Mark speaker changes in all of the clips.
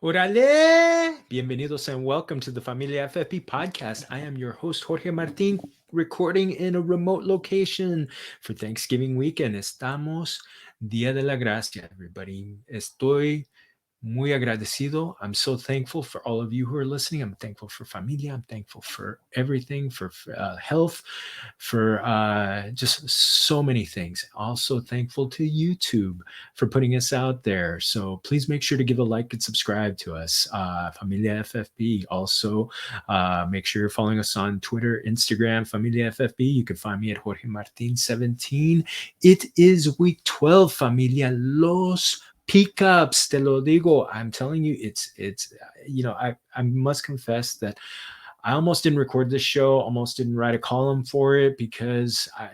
Speaker 1: Orale! Bienvenidos and welcome to the Familia FFP podcast. I am your host, Jorge Martin, recording in a remote location for Thanksgiving weekend. Estamos Día de la Gracia, everybody. Estoy muy agradecido. I'm so thankful for all of you who are listening. I'm thankful for Familia. I'm thankful for everything, for health, for just so many things. Also thankful to YouTube for putting us out there. So please make sure to give a like and subscribe to us, Familia FFB. Also, make sure you're following us on Twitter, Instagram, Familia FFB. You can find me at Jorge Martin 17. It is week 12, Familia. Los Peekups, te lo digo. I'm telling you, it's I must confess that I almost didn't record this show, almost didn't write a column for it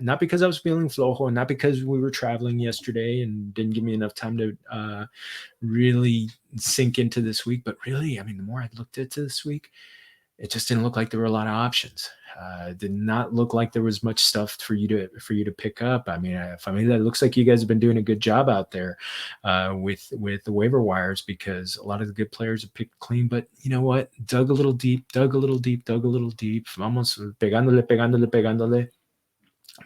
Speaker 1: not because I was feeling flojo, not because we were traveling yesterday and didn't give me enough time to really sink into this week, but really, I mean, the more I looked into this week, it just didn't look like there were a lot of options. It did not look like there was much stuff for you to pick up. I mean, it looks like you guys have been doing a good job out there with the waiver wires, because a lot of the good players have picked clean. But you know what? Dug a little deep. Vamos pegándole.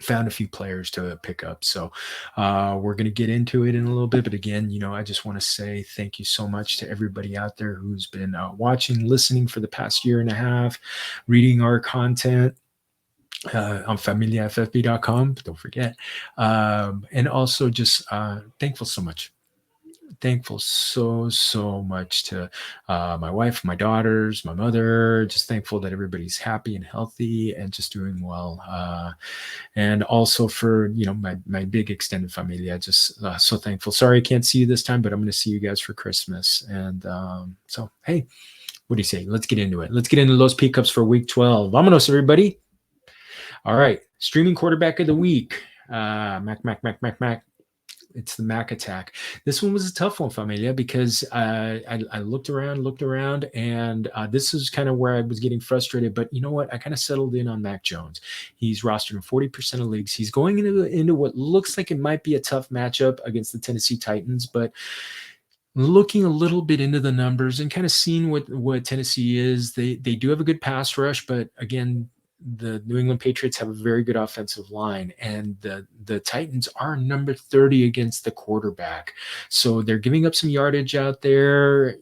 Speaker 1: Found a few players to pick up. So we're going to get into it in a little bit. But again, I just want to say thank you so much to everybody out there who's been watching, listening for the past year and a half, reading our content on familiaffb.com. Don't forget. And also just thankful so much to my wife, my daughters, my mother. Just thankful that everybody's happy and healthy and just doing well. And also for my big extended familia. Just so thankful. Sorry I can't see you this time, but I'm going to see you guys for Christmas. And so hey, what do you say? Let's get into it. Let's get into those Peekups for week 12. Vámonos, everybody. All right, streaming quarterback of the week. Mac. It's the Mac attack. This one was a tough one, Familia, because I looked around, and this is kind of where I was getting frustrated. But you know what? I kind of settled in on Mac Jones. He's rostered in 40% of leagues. He's going into what looks like it might be a tough matchup against the Tennessee Titans, but looking a little bit into the numbers and kind of seeing what Tennessee is, they do have a good pass rush, but again, the New England Patriots have a very good offensive line, and the Titans are number 30 against the quarterback. So they're giving up some yardage out there.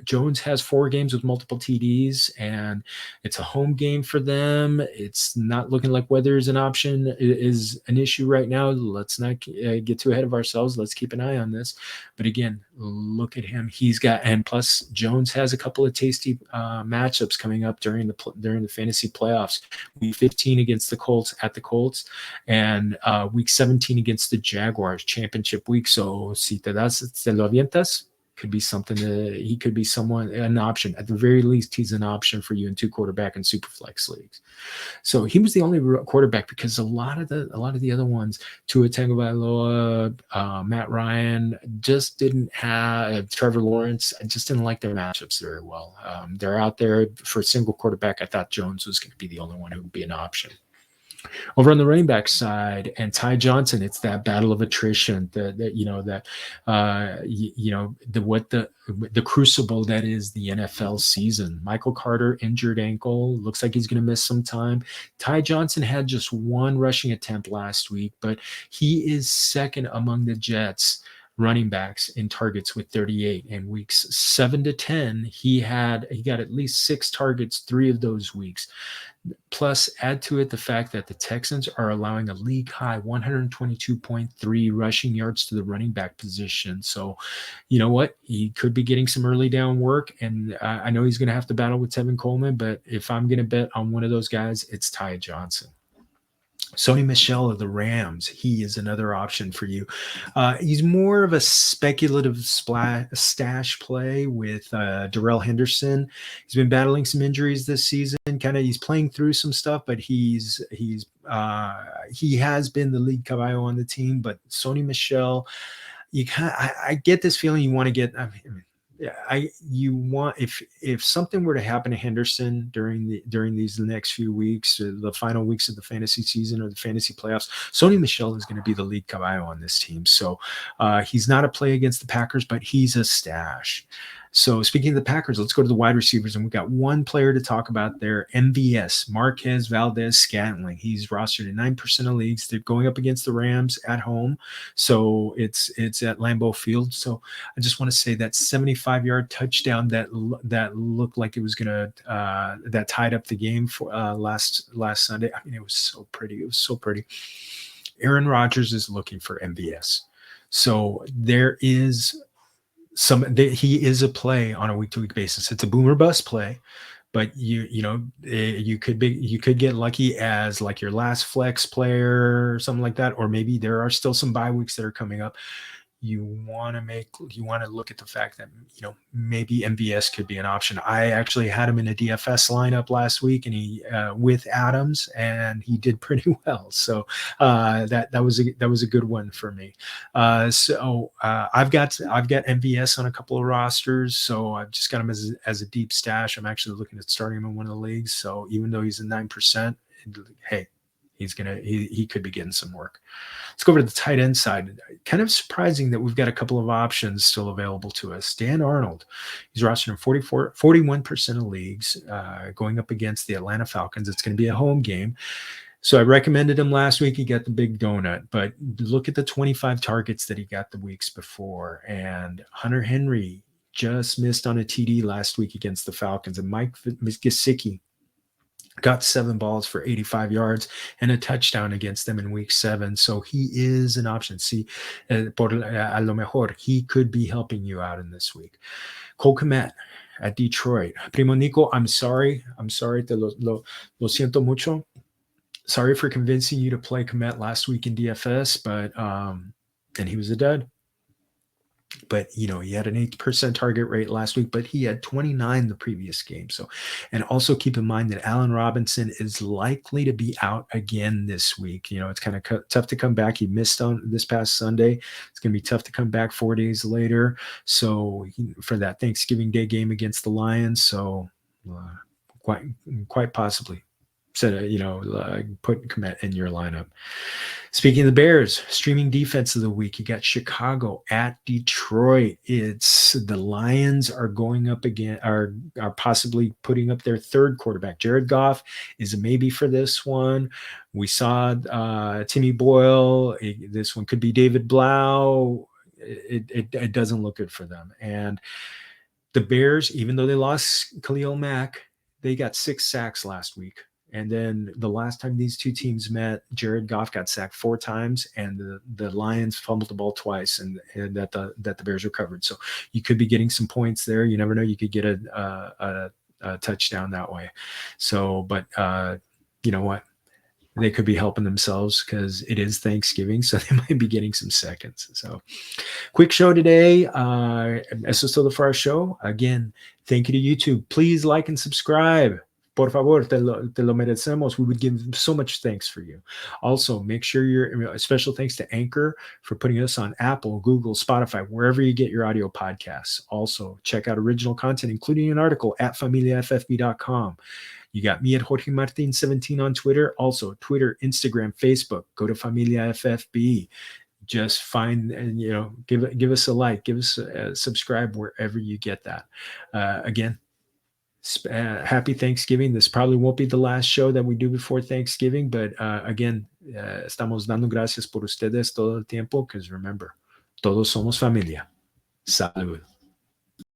Speaker 1: Jones has 4 games with multiple TDs, and it's a home game for them. It's not looking like weather is an issue right now. Let's not get too ahead of ourselves. Let's keep an eye on this. But again, look at him. And plus Jones has a couple of tasty matchups coming up during the fantasy playoffs. Week 15 against the Colts at the Colts, and week 17 against the Jaguars, championship week. So si te lo avientas, could be something he could be an option. At the very least, he's an option for you in 2 quarterback and super flex leagues. So he was the only quarterback, because a lot of the other ones, Tua Tagovailoa, Matt Ryan, just didn't have Trevor Lawrence. I just didn't like their matchups very well. They're out there for a single quarterback. I thought Jones was going to be the only one who would be an option. Over on the running back side, and Ty Johnson, it's that battle of attrition, the crucible that is the NFL season. Michael Carter, injured ankle, looks like he's going to miss some time. Ty Johnson had just 1 rushing attempt last week, but he is second among the Jets running backs in targets with 38. And weeks 7 to 10, he got at least 6 targets 3 of those weeks. Plus, add to it the fact that the Texans are allowing a league high 122.3 rushing yards to the running back position. So, you know what? He could be getting some early down work, and I know he's going to have to battle with Tevin Coleman, but if I'm going to bet on one of those guys, it's Ty Johnson. Sony Michel of the Rams, he is another option for you. He's more of a speculative stash play with Darrell Henderson. He's been battling some injuries this season. He's playing through some stuff, but he has been the lead caballo on the team. But Sony Michel, I get this feeling you want to get. If something were to happen to Henderson during these next few weeks, the final weeks of the fantasy season or the fantasy playoffs, Sony Michel is going to be the lead caballo on this team. So he's not a play against the Packers, but he's a stash. So speaking of the Packers, let's go to the wide receivers, and we've got one player to talk about there, MVS, Marquez Valdez-Scantling. He's rostered in 9% of leagues. They're going up against the Rams at home, so it's at Lambeau Field. So I just want to say that 75-yard touchdown that looked like it was gonna that tied up the game for last Sunday. I mean, it was so pretty. It was so pretty. Aaron Rodgers is looking for MVS, so there is he is a play on a week-to-week basis. It's a boom or bust play, but you could get lucky as like your last flex player or something like that, or maybe there are still some bye weeks that are coming up. You want to look at the fact that maybe MVS could be an option. I actually had him in a DFS lineup last week, and he with Adams, and he did pretty well. So that was a good one for me. So I've got MVS on a couple of rosters, so I've just got him as a deep stash. I'm actually looking at starting him in one of the leagues. So even though he's a 9%, hey, he could be getting some work. Let's go over to the tight end side. Kind of surprising that we've got a couple of options still available to us. Dan Arnold, he's rostered in 41% of leagues, going up against the Atlanta Falcons. It's going to be a home game. So I recommended him last week. He got the big donut, but look at the 25 targets that he got the weeks before. And Hunter Henry just missed on a TD last week against the Falcons. And Mike Gesicki got 7 balls for 85 yards and a touchdown against them in week 7. So he is an option. See, por a lo mejor, he could be helping you out in this week. Cole Kmet at Detroit. Primo Nico, I'm sorry. Te lo siento mucho. Sorry for convincing you to play Kmet last week in DFS, but and he was a dud. But he had an 8% target rate last week, but he had 29 the previous game. So, and also keep in mind that Allen Robinson is likely to be out again this week. It's kind of tough to come back. He missed on this past Sunday. It's going to be tough to come back 4 days later. So for that Thanksgiving Day game against the Lions. So quite possibly put Kmet in your lineup. Speaking of the Bears, streaming defense of the week, you got Chicago at Detroit. It's the Lions are going up again, are possibly putting up their third quarterback. Jared Goff is a maybe for this one. We saw Timmy Boyle. This one could be David Blau. It doesn't look good for them. And the Bears, even though they lost Khalil Mack, they got 6 sacks last week. And then the last time these two teams met, Jared Goff got sacked 4 times, and the Lions fumbled the ball twice, and that the Bears recovered. So you could be getting some points there. You never know. You could get a touchdown that way. So, but you know what? They could be helping themselves because it is Thanksgiving, so they might be getting some seconds. So quick show today. Eso es todo for our show. Again, thank you to YouTube. Please like and subscribe. Por favor, te lo merecemos. We would give so much thanks for you. Also, make sure special thanks to Anchor for putting us on Apple, Google, Spotify, wherever you get your audio podcasts. Also, check out original content, including an article at familiaffb.com. You got me at Jorge Martin 17 on Twitter. Also, Twitter, Instagram, Facebook. Go to Familia FFB. Just find and give us a like, give us a subscribe wherever you get that. Again, happy Thanksgiving. This probably won't be the last show that we do before Thanksgiving, but again, estamos dando gracias por ustedes todo el tiempo, because remember, todos somos familia. Salud.